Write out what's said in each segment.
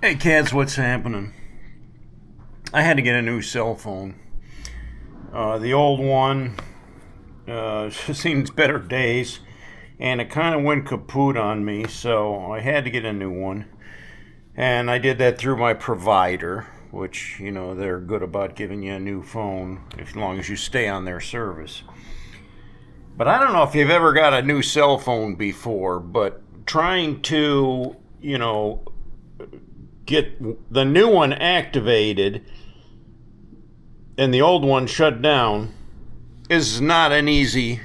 Hey, cats, what's happening? I had to get a new cell phone. The old one seen better days, and it kind of went kaput on me, so I had to get a new one. And I did that through my provider, which, they're good about giving you a new phone as long as you stay on their service. But I don't know if you've ever got a new cell phone before, but trying to, get the new one activated and the old one shut down is not an easy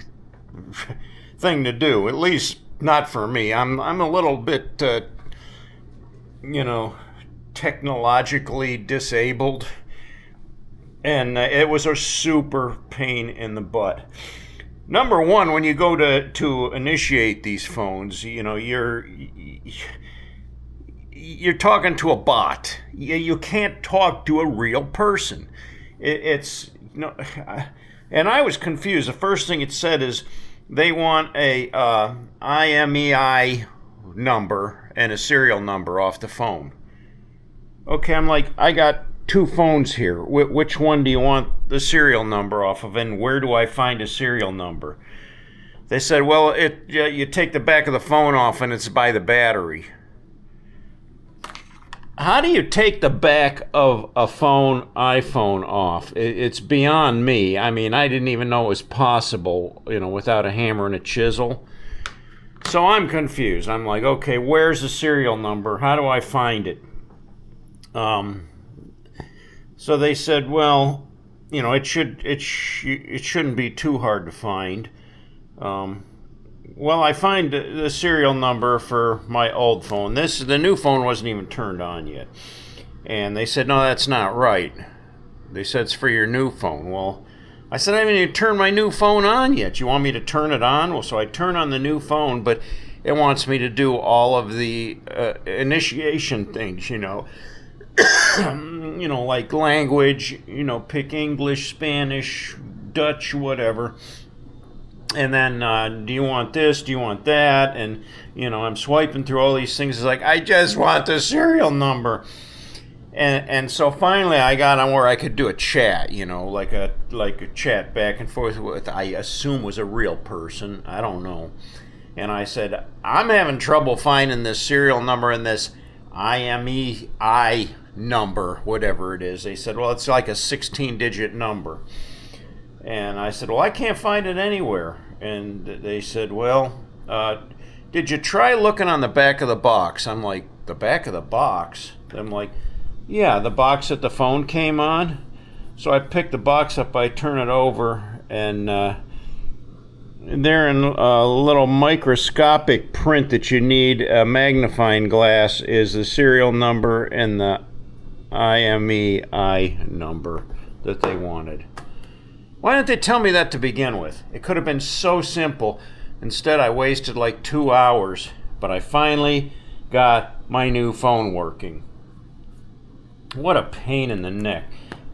thing to do. At least not for me. I'm a little bit, technologically disabled, and it was a super pain in the butt. Number one, when you go to initiate these phones, you're talking to a bot. You can't talk to a real person. It's and I was confused. The first thing it said is they want a IMEI number and a serial number off the phone. Okay, I'm like, I got two phones here. Which one do you want the serial number off of, and where do I find a serial number? They said, well, you take the back of the phone off and it's by the battery. How do you take the back of a iPhone off? It's beyond me. I mean, I didn't even know it was possible, without a hammer and a chisel. So I'm confused. I'm like, okay, where's the serial number? How do I find it? So they said, well, it shouldn't be too hard to find. Well, I find the serial number for my old phone. The new phone wasn't even turned on yet. And they said, no, that's not right. They said it's for your new phone. Well, I said, I haven't even turned my new phone on yet. You want me to turn it on? Well, so I turn on the new phone, but it wants me to do all of the initiation things, like language, pick English, Spanish, Dutch, whatever. And then, do you want this? Do you want that? And, I'm swiping through all these things. It's like, I just want the serial number. And so finally I got on where I could do a chat, like a chat back and forth with, I assume was a real person. I don't know. And I said, I'm having trouble finding this serial number and this IMEI number, whatever it is. They said, well, it's like a 16-digit number. And I said, well, I can't find it anywhere. And they said, well, did you try looking on the back of the box? I'm like, the back of the box? I'm like, yeah, the box that the phone came on. So I pick the box up, I turn it over, and there in a little microscopic print that you need a magnifying glass is the serial number and the IMEI number that they wanted. Why didn't they tell me that to begin with? It could have been so simple. Instead, I wasted like 2 hours, but I finally got my new phone working. What a pain in the neck.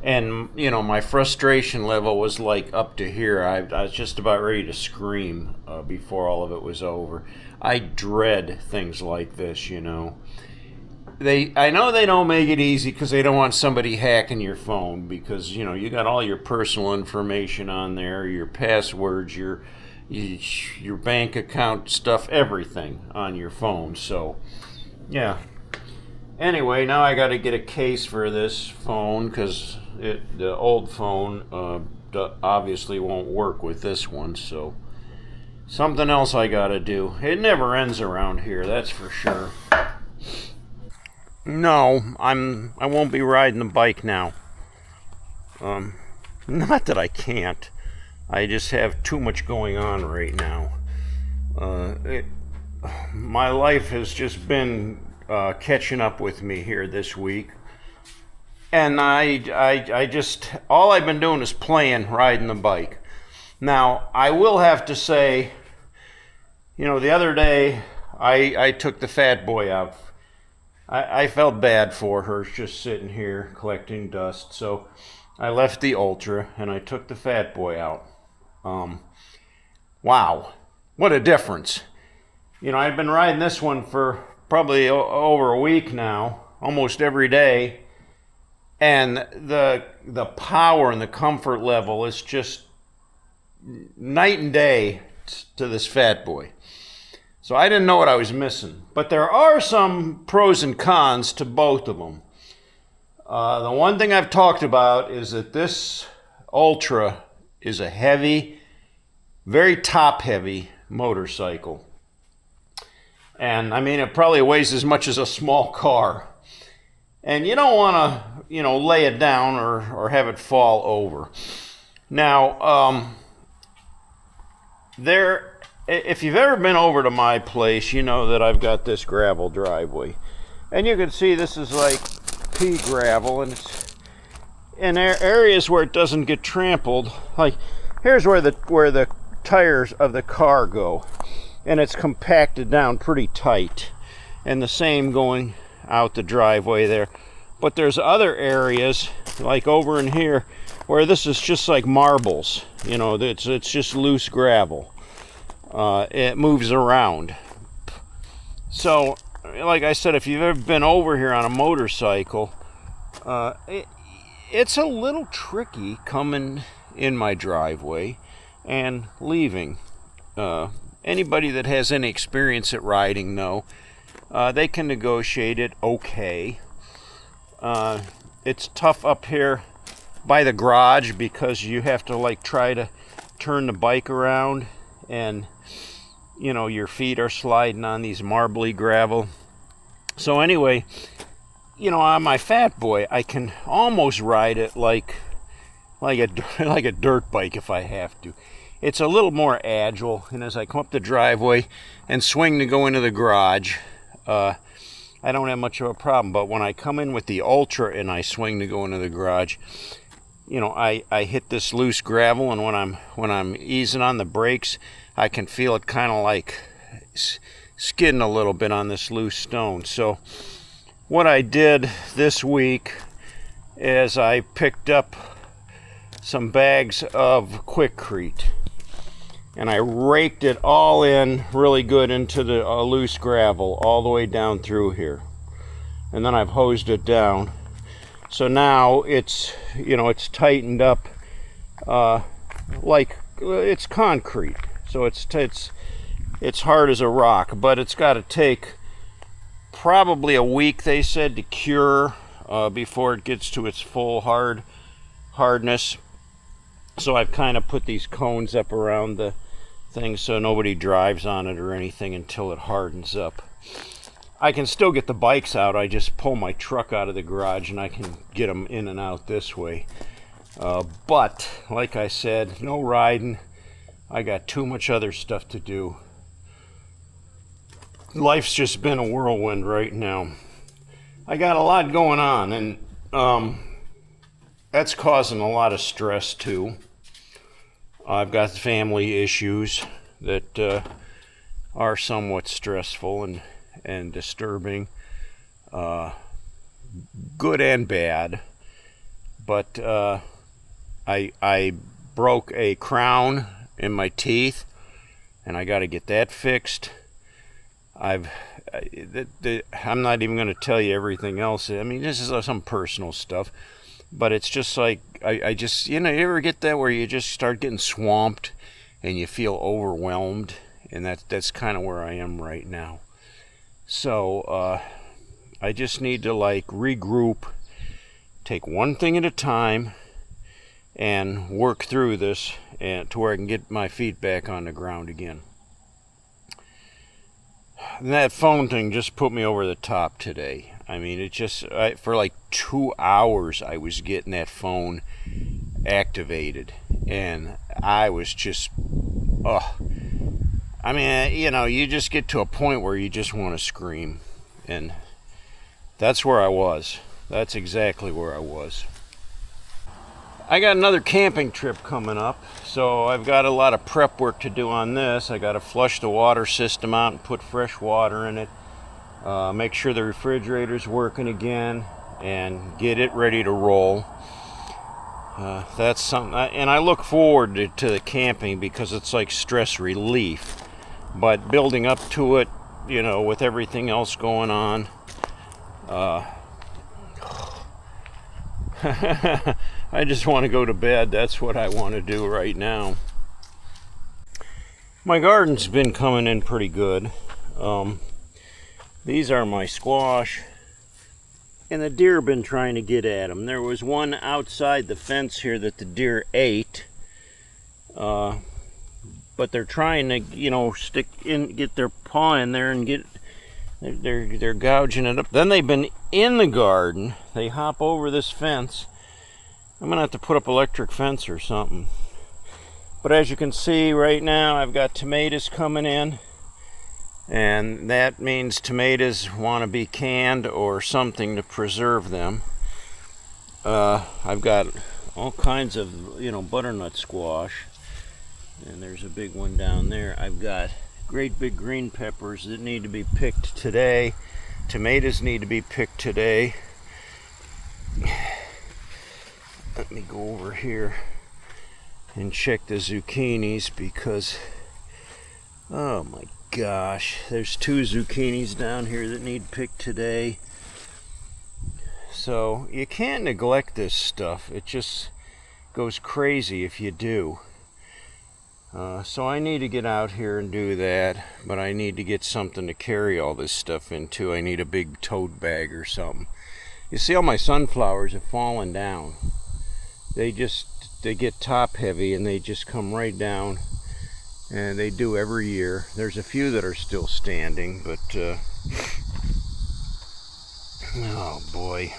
And, my frustration level was like up to here. I was just about ready to scream before all of it was over. I dread things like this, I know they don't make it easy because they don't want somebody hacking your phone because, you got all your personal information on there, your passwords, your bank account stuff, everything on your phone. So, yeah. Anyway, now I got to get a case for this phone because the old phone obviously won't work with this one. So, something else I got to do. It never ends around here, that's for sure. No, I won't be riding the bike now. Not that I can't. I just have too much going on right now. My life has just been catching up with me here this week. And I just, all I've been doing is riding the bike. Now, I will have to say, the other day I took the fat boy out. I felt bad for her just sitting here collecting dust. So I left the Ultra and I took the fat boy out. Wow. What a difference. I've been riding this one for probably over a week now, almost every day. And the power and the comfort level is just night and day to this fat boy. So I didn't know what I was missing. But there are some pros and cons to both of them. The one thing I've talked about is that this Ultra is a heavy, very top-heavy motorcycle. And I mean, it probably weighs as much as a small car. And you don't want to, lay it down or have it fall over. Now, if you've ever been over to my place, you know that I've got this gravel driveway. And you can see this is like pea gravel, and it's in areas where it doesn't get trampled. Like, here's where the tires of the car go. And it's compacted down pretty tight. And the same going out the driveway there. But there's other areas, like over in here, where this is just like marbles. It's just loose gravel. It moves around. So, like I said, if you've ever been over here on a motorcycle, it's a little tricky coming in my driveway and leaving. Anybody that has any experience at riding know they can negotiate it okay. It's tough up here by the garage because you have to try to turn the bike around, and your feet are sliding on these marbly gravel. So anyway, on my fat boy, I can almost ride it like a dirt bike if I have to. It's a little more agile, and as I come up the driveway and swing to go into the garage, I don't have much of a problem. But when I come in with the Ultra and I swing to go into the garage, I hit this loose gravel, and when I'm easing on the brakes, I can feel it kind of like skidding a little bit on this loose stone. So what I did this week is I picked up some bags of Quickcrete, and I raked it all in really good into the loose gravel all the way down through here. And then I've hosed it down. So now it's tightened up like it's concrete. So it's hard as a rock, but it's got to take probably a week, they said, to cure before it gets to its full hardness. So I've kind of put these cones up around the thing so nobody drives on it or anything until it hardens up. I can still get the bikes out. I just pull my truck out of the garage and I can get them in and out this way. But like I said, no riding. I got too much other stuff to do. Life's just been a whirlwind right now. I got a lot going on, and that's causing a lot of stress too. I've got family issues that are somewhat stressful and disturbing, good and bad. But I broke a crown in my teeth, and I got to get that fixed. I'm not even going to tell you everything else. I mean, this is some personal stuff. But it's just like, I just, you ever get that where you just start getting swamped and you feel overwhelmed? And that's kind of where I am right now. So I just need to regroup, take one thing at a time, and work through this and to where I can get my feet back on the ground again. And that phone thing just put me over the top today. I mean, it just, for 2 hours I was getting that phone activated, and I was just, I mean, you just get to a point where you just want to scream, and that's where I was. That's exactly where I was. I got another camping trip coming up, so I've got a lot of prep work to do on this. I got to flush the water system out and put fresh water in it. Make sure the refrigerator's working again and get it ready to roll. That's something, and I look forward to the camping because it's like stress relief. but building up to it, you know, with everything else going on, I just want to go to bed. That's what I want to do right now. My garden's been coming in pretty good. These are my squash, and the deer have been trying to get at them. There was one outside the fence here that the deer ate, but they're trying to, you know, stick in, get their paw in there and get. They're gouging it up. Then they've been in the garden. They hop over this fence. I'm gonna have to put up electric fence or something. But as you can see right now, I've got tomatoes coming in, and that means tomatoes want to be canned or something to preserve them. I've got all kinds of, you know, butternut squash, and there's a big one down there. I've got great big green peppers that need to be picked today. Tomatoes need to be picked today. Let me go over here and check the zucchinis because, oh my gosh, there's 2 zucchinis down here that need picked today. So you can't neglect this stuff. It just goes crazy if you do. So I need to get out here and do that, but I need to get something to carry all this stuff into. I need a big tote bag or something. You see, all my sunflowers have fallen down. They get top heavy and they just come right down, and they do every year. There's a few that are still standing, but oh boy.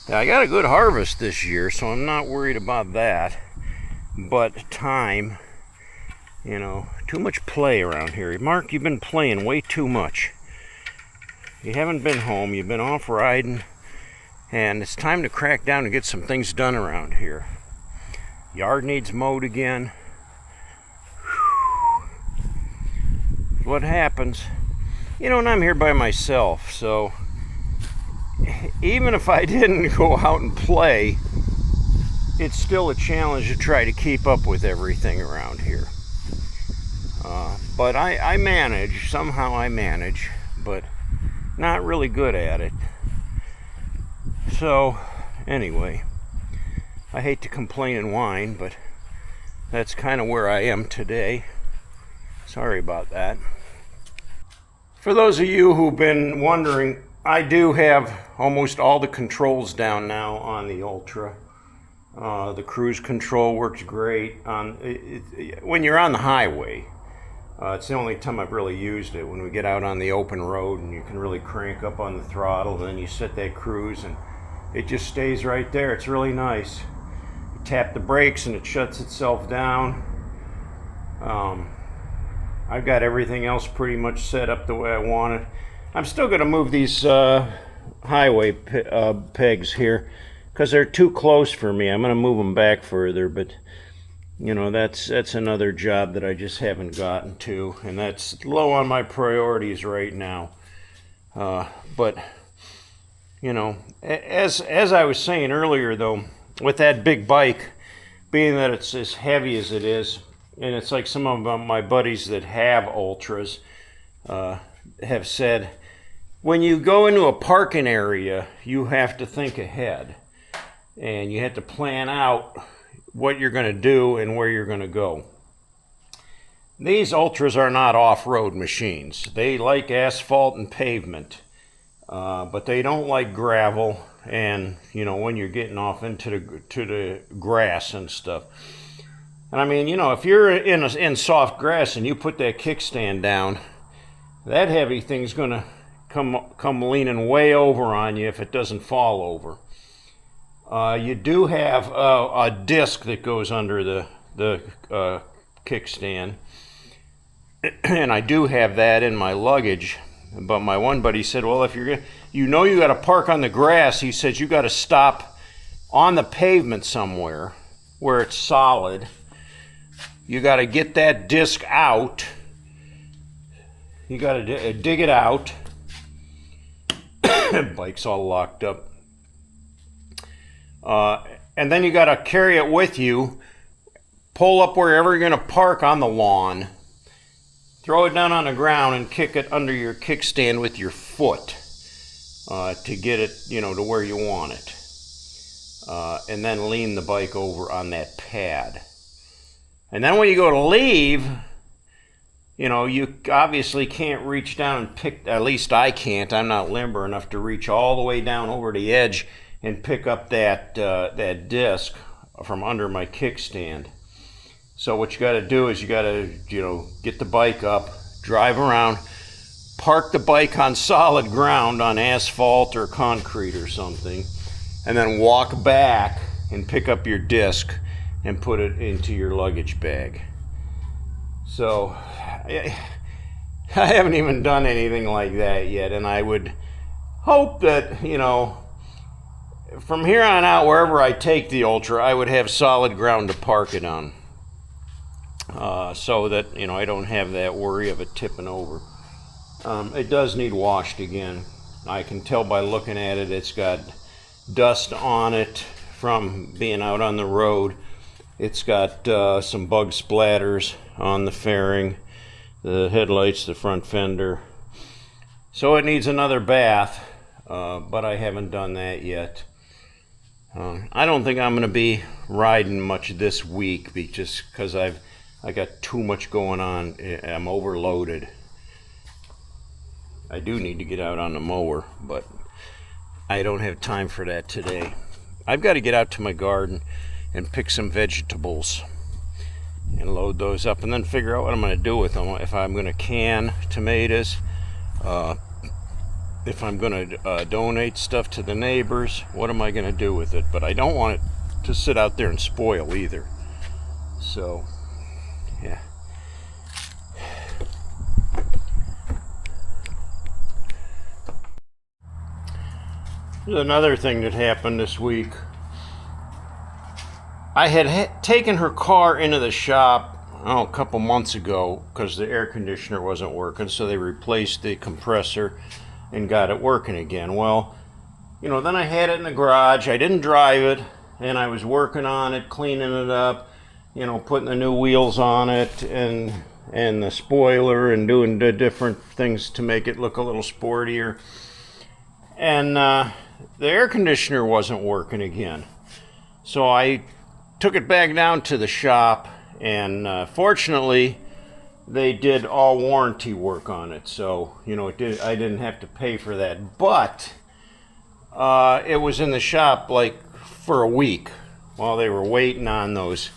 Now, I got a good harvest this year, so I'm not worried about that. But time, you know, too much play around here. Mark, you've been playing way too much. You haven't been home, you've been off riding, and it's time to crack down and get some things done around here. Yard needs mowed again. What happens, you know, and I'm here by myself, so even if I didn't go out and play, it's still a challenge to try to keep up with everything around here. But I manage, somehow I manage, but not really good at it. So, anyway, I hate to complain and whine, but that's kind of where I am today. Sorry about that. For those of you who've been wondering, I do have almost all the controls down now on the Ultra. The cruise control works great when you're on the highway. It's the only time I've really used it, when we get out on the open road and you can really crank up on the throttle, and then you set that cruise and it just stays right there. It's really nice. You tap the brakes and it shuts itself down. I've got everything else pretty much set up the way I want it. I'm still going to move these highway pegs here because they're too close for me. I'm going to move them back further, but you know, that's another job that I just haven't gotten to, and that's low on my priorities right now. But you know, as I was saying earlier, though, with that big bike, being that it's as heavy as it is, and it's like some of my buddies that have Ultras have said, when you go into a parking area, you have to think ahead, and you have to plan out what you're going to do and where you're going to go. These Ultras are not off-road machines. They like asphalt and pavement, but they don't like gravel, and you know, when you're getting off into the grass and stuff. And I mean, you know, if you're in soft grass and you put that kickstand down, that heavy thing's going to come leaning way over on you if it doesn't fall over. You do have a disc that goes under the kickstand, and I do have that in my luggage. But my one buddy said, well, if you got to park on the grass, he says you got to stop on the pavement somewhere where it's solid. You got to get that disc out. You got to dig it out. Bike's all locked up. And then you got to carry it with you, pull up wherever you're going to park on the lawn, throw it down on the ground and kick it under your kickstand with your foot to get it, to where you want it. And then lean the bike over on that pad. And then when you go to leave, you obviously can't reach down and pick, at least I can't, I'm not limber enough to reach all the way down over the edge and pick up that disc from under my kickstand. So what you got to do is you got to, get the bike up, drive around, park the bike on solid ground on asphalt or concrete or something, and then walk back and pick up your disc and put it into your luggage bag. So I haven't even done anything like that yet, and I would hope that, from here on out, wherever I take the Ultra, I would have solid ground to park it on, so that, I don't have that worry of it tipping over. It does need washed again. I can tell by looking at it, it's got dust on it from being out on the road. It's got some bug splatters on the fairing, the headlights, the front fender. So it needs another bath, but I haven't done that yet. I don't think I'm going to be riding much this week just because I got too much going on. I'm overloaded. I do need to get out on the mower, but I don't have time for that today. I've got to get out to my garden and pick some vegetables and load those up and then figure out what I'm going to do with them. If I'm going to can tomatoes, if I'm going to donate stuff to the neighbors, what am I going to do with it? But I don't want it to sit out there and spoil either. So, yeah. There's another thing that happened this week. I had taken her car into the shop a couple months ago because the air conditioner wasn't working, so they replaced the compressor and got it working again. Well, then I had it in the garage. I didn't drive it, and I was working on it, cleaning it up, putting the new wheels on it and the spoiler and doing the different things to make it look a little sportier. And the air conditioner wasn't working again. So I took it back down to the shop, and fortunately they did all warranty work on it, so I didn't have to pay for that. But it was in the shop like for a week while they were waiting on those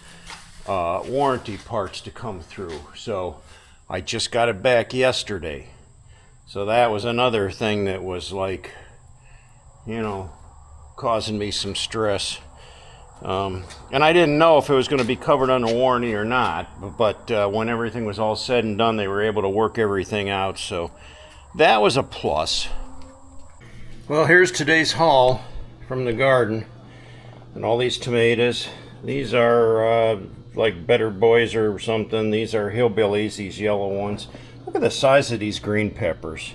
warranty parts to come through. So I just got it back yesterday. So that was another thing that was like, causing me some stress. And I didn't know if it was going to be covered under warranty or not, but when everything was all said and done, they were able to work everything out, so that was a plus. Well, here's today's haul from the garden, and all these tomatoes. These are like Better Boys or something. These are hillbillies, these yellow ones. Look at the size of these green peppers.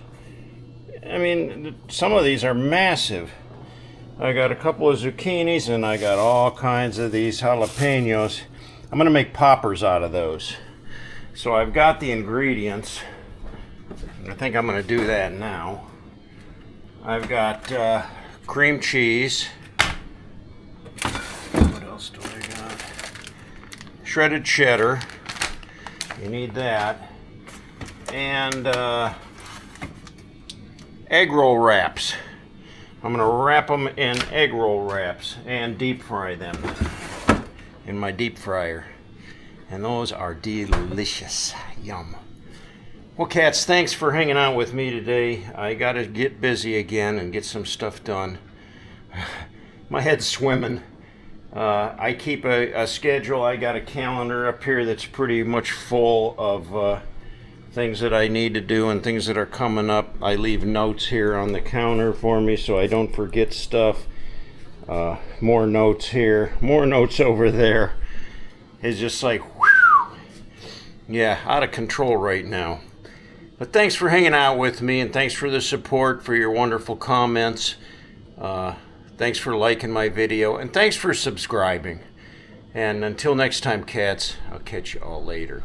I mean, some of these are massive. I got a couple of zucchinis, and I got all kinds of these jalapenos. I'm going to make poppers out of those. So I've got the ingredients. I think I'm going to do that now. I've got cream cheese. What else do I got? Shredded cheddar. You need that. And egg roll wraps. I'm going to wrap them in egg roll wraps and deep fry them in my deep fryer. And those are delicious. Yum. Well, cats, thanks for hanging out with me today. I got to get busy again and get some stuff done. My head's swimming. I keep a schedule. I got a calendar up here that's pretty much full of things that I need to do and things that are coming up. I leave notes here on the counter for me so I don't forget stuff. More notes here, more notes over there. It's just like, whew, yeah, out of control right now. But thanks for hanging out with me, and thanks for the support, for your wonderful comments. Thanks for liking my video, and thanks for subscribing. And until next time, cats, I'll catch you all later.